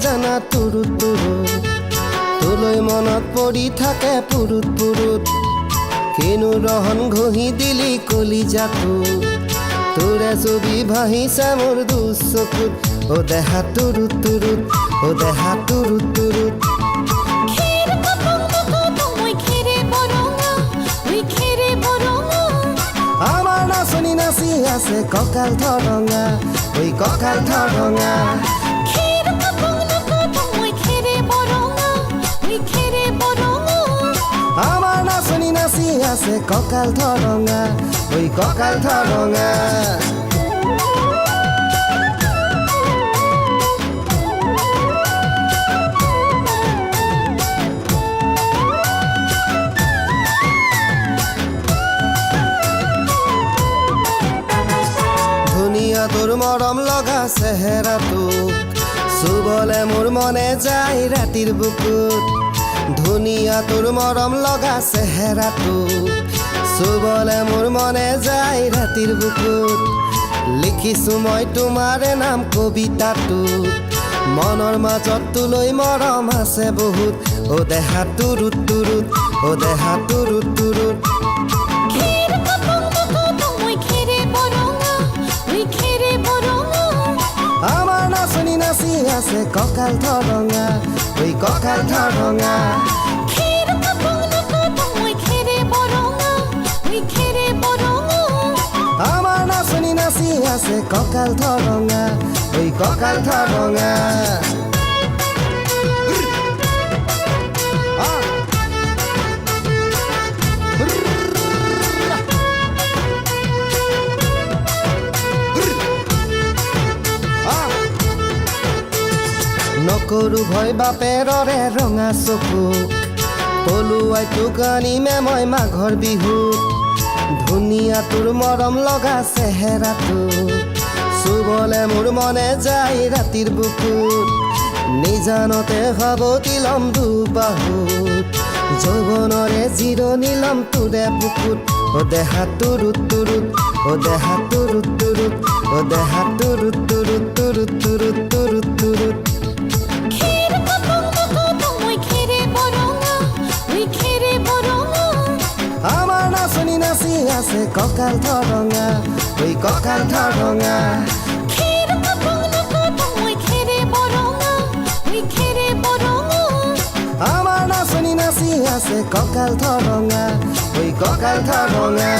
নাজানা তুৰুত তুৰুত তোলৈ মনত পৰি থাকে পুৰুত পুৰুত কিনো ৰহন ঘঁহি দিলি কলিজাটো তোৰে ছবি ভাহিছে মোৰ দুচকুত ও দেহা তুৰুত তুৰুত ও দেহা তুৰুত তুৰুত আমাৰ নাচনি নাচি আছে কঁকাল ধৰঙা ঐ কঁকাল ধৰঙা আমাৰ নাচনি নাচি আছে কঁকাল ধৰঙা ঐ কঁকাল ধৰঙা ধুনীয়া তোৰ মৰম লগা চেহেৰাটোক চুবলে মোৰ মনে যায় ৰাতিৰ বুকুত ধুনীয়া তোৰ মৰম লগা চেহেৰাটোক চুবলে মোৰ মনে যায় ৰাতিৰ বুকুত লিখিছো মই তোমাৰে নাম কবিতাটোত মনৰ মাজত তোলৈ মৰম আছে বহুত ও দেহা তুৰুত তুৰুত ও দেহা তুৰুত তুৰুত আমাৰ নাচনি নাচি আছে কঁকাল ধৰঙা ঐ কঁকাল ধৰঙা আমাৰ নাচনি নাচি আছে কঁকাল ধৰঙা ঐ কঁকাল ধৰঙা নকৰো ভয় বাপেৰৰে ৰঙা চকুক পলুৱাই তোক আনিমে মই মাঘৰ বিহুত ধুনীয়া তোৰ মৰম লগা চেহেৰাটো চুবলে মোৰ মনে যায় ৰাতিৰ বুকুত নিজানতে সাৱটি লম দুবাহুত যৌৱনৰে জিৰণি লম তোৰে বুকুত ও দেহা তুৰুত তুৰুত ও দেহা তুৰুত তুৰুত ও দেহা তুৰুত তুৰুত তুৰুত তুৰুত তুৰুত তুৰুত আমাৰ নাচনি নাচি আছে কঁকাল ধৰঙা ঐ কঁকাল ধৰঙা আমাৰ নাচনি নাচি আছে কঁকাল ধৰঙা ঐ কঁকাল ধৰঙা